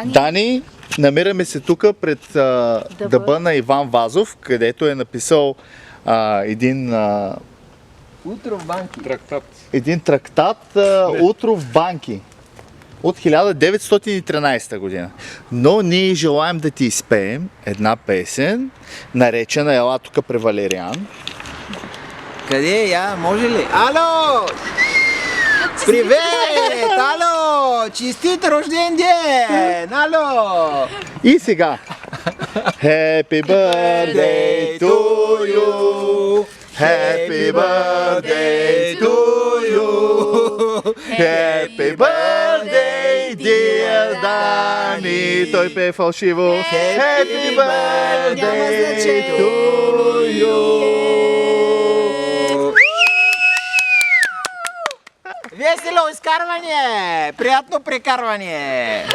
Дани, намираме се тук пред дъба на Иван Вазов, където е написал един трактат Утро в банки от 1913 година. Но ние желаем да ти изпеем една песен, наречена Ела тук при Валериан. Къде е я? Може ли? Ало! Привет! Ало! Честит рожден ден! Ало! И сега. Happy birthday to you! Happy birthday to you! Happy birthday, dear Dani! Той пее фалшиво. Happy birthday to you! Весело изкарване! Приятно прекарване!